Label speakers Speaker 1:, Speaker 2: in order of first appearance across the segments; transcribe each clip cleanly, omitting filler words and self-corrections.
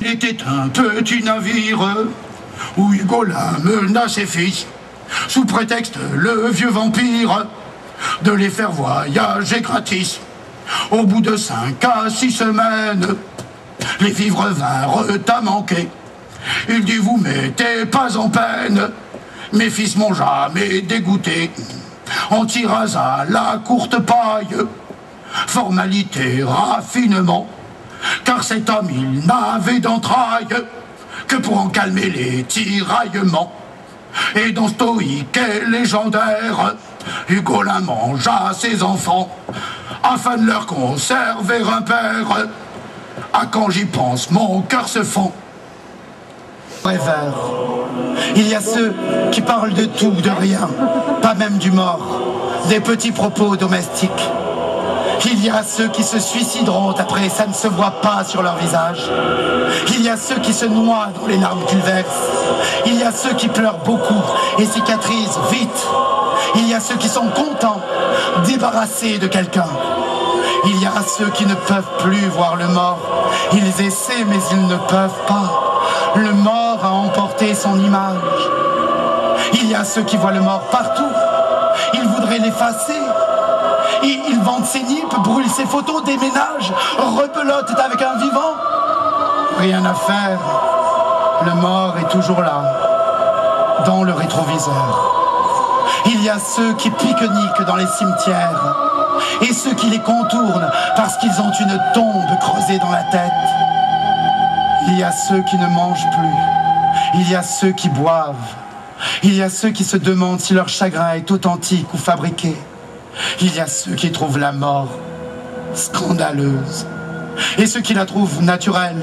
Speaker 1: était un petit navire où Ugolin mena ses fils, sous prétexte le vieux vampire de les faire voyager gratis. Au bout de 5 à 6 semaines, les vivres vinrent à manquer. Il dit: vous mettez pas en peine, mes fils m'ont jamais dégoûté. On tira à la courte paille, formalité, raffinement, car cet homme il n'avait d'entrailles que pour en calmer les tiraillements. Et dans stoïque et légendaire, Ugolin mangea ses enfants afin de leur conserver un père. Ah, quand j'y pense, mon cœur se fend.
Speaker 2: Rêveur. Il y a ceux qui parlent de tout, de rien, pas même du mort, des petits propos domestiques. Il y a ceux qui se suicideront après, ça ne se voit pas sur leur visage. Il y a ceux qui se noient dans les larmes qu'ils versent. Il y a ceux qui pleurent beaucoup et cicatrisent vite. Il y a ceux qui sont contents, débarrassés de quelqu'un. Il y a ceux qui ne peuvent plus voir le mort. Ils essaient mais ils ne peuvent pas. Le mort a emporté son image. Il y a ceux qui voient le mort partout. Ils voudraient l'effacer. Ils vendent ses nippes, brûlent ses photos, déménagent, rebelotent avec un vivant. Rien à faire. Le mort est toujours là, dans le rétroviseur. Il y a ceux qui pique-niquent dans les cimetières et ceux qui les contournent parce qu'ils ont une tombe creusée dans la tête. Il y a ceux qui ne mangent plus. Il y a ceux qui boivent. Il y a ceux qui se demandent si leur chagrin est authentique ou fabriqué. Il y a ceux qui trouvent la mort scandaleuse et ceux qui la trouvent naturelle,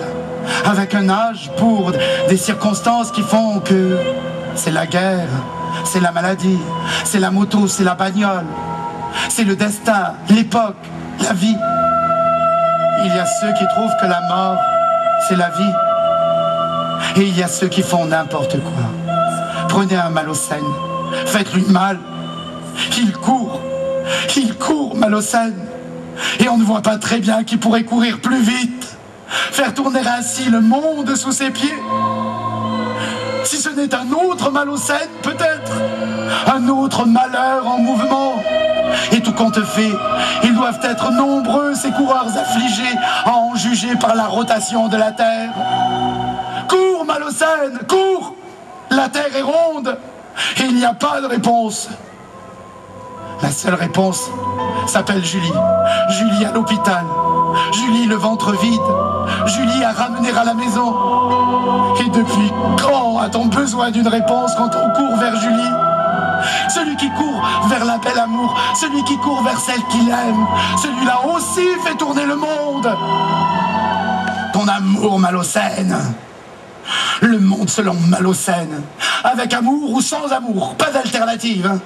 Speaker 2: avec un âge pour des circonstances qui font que c'est la guerre, c'est la maladie, c'est la moto, c'est la bagnole, c'est le destin, l'époque, la vie. Il y a ceux qui trouvent que la mort, c'est la vie. Et il y a ceux qui font n'importe quoi. Prenez un Malocène, faites-lui mal. Il court, Malocène. Et on ne voit pas très bien qui pourrait courir plus vite, faire tourner ainsi le monde sous ses pieds. Si ce n'est un autre Malocène, peut-être, un autre malheur en mouvement. Et tout compte fait, ils doivent être nombreux, ces coureurs affligés, à en juger par la rotation de la Terre. Cours, Malocène, cours! La Terre est ronde, et il n'y a pas de réponse. La seule réponse s'appelle Julie. Julie à l'hôpital. Julie le ventre vide. Julie à ramener à la maison. Et depuis quand a-t-on besoin d'une réponse quand on court vers Julie? Celui qui court vers la belle amour, celui qui court vers celle qu'il aime, celui-là aussi fait tourner le monde. Ton amour, Malocène. Le monde selon Malocène. Avec amour ou sans amour, pas d'alternative.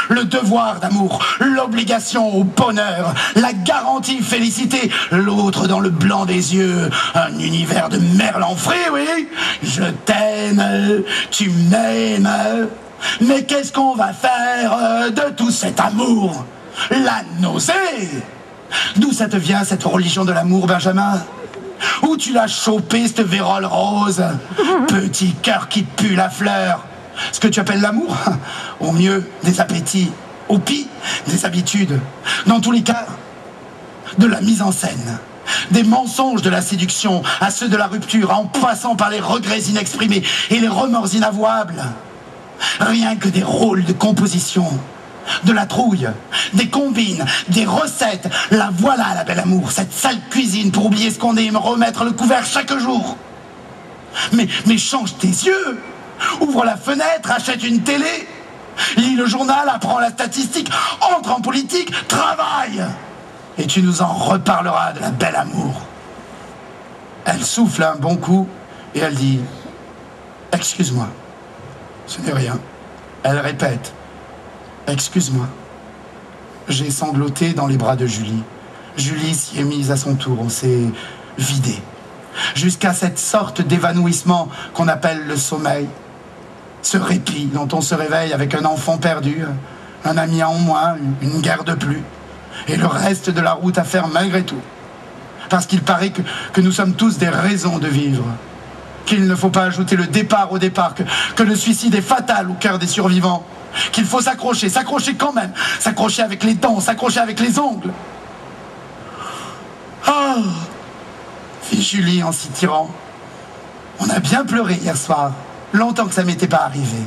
Speaker 2: Le devoir d'amour, l'obligation au bonheur, la garantie félicité, l'autre dans le blanc des yeux, un univers de merlan frais, oui. Je t'aime, tu m'aimes. Mais qu'est-ce qu'on va faire de tout cet amour? La nausée. D'où ça te vient, cette religion de l'amour, Benjamin? Où tu l'as chopé, cette vérole rose? Petit cœur qui pue la fleur. Ce que tu appelles l'amour? Au mieux, des appétits. Au pire, des habitudes. Dans tous les cas, de la mise en scène. Des mensonges de la séduction à ceux de la rupture, en passant par les regrets inexprimés et les remords inavouables. Rien que des rôles de composition. De la trouille, des combines, des recettes. La voilà, la belle amour, cette sale cuisine pour oublier ce qu'on est et me remettre le couvert chaque jour. Mais change tes yeux. Ouvre la fenêtre, achète une télé. Lis le journal, apprends la statistique, entre en politique, travaille. Et tu nous en reparleras de la belle amour. Elle souffle un bon coup et elle dit: excuse-moi. Ce n'est rien. Elle répète: excuse-moi. J'ai sangloté dans les bras de Julie. Julie s'y est mise à son tour, on s'est vidé. Jusqu'à cette sorte d'évanouissement qu'on appelle le sommeil. Ce répit dont on se réveille avec un enfant perdu, un ami en moins, une guerre de plus. Et le reste de la route à faire malgré tout. Parce qu'il paraît que nous sommes tous des raisons de vivre. qu'il ne faut pas ajouter le départ au départ, que le suicide est fatal au cœur des survivants, qu'il faut s'accrocher, s'accrocher quand même, s'accrocher avec les dents, s'accrocher avec les ongles. Ah, fit Julie en s'y tirant. On a bien pleuré hier soir, longtemps que ça m'était pas arrivé.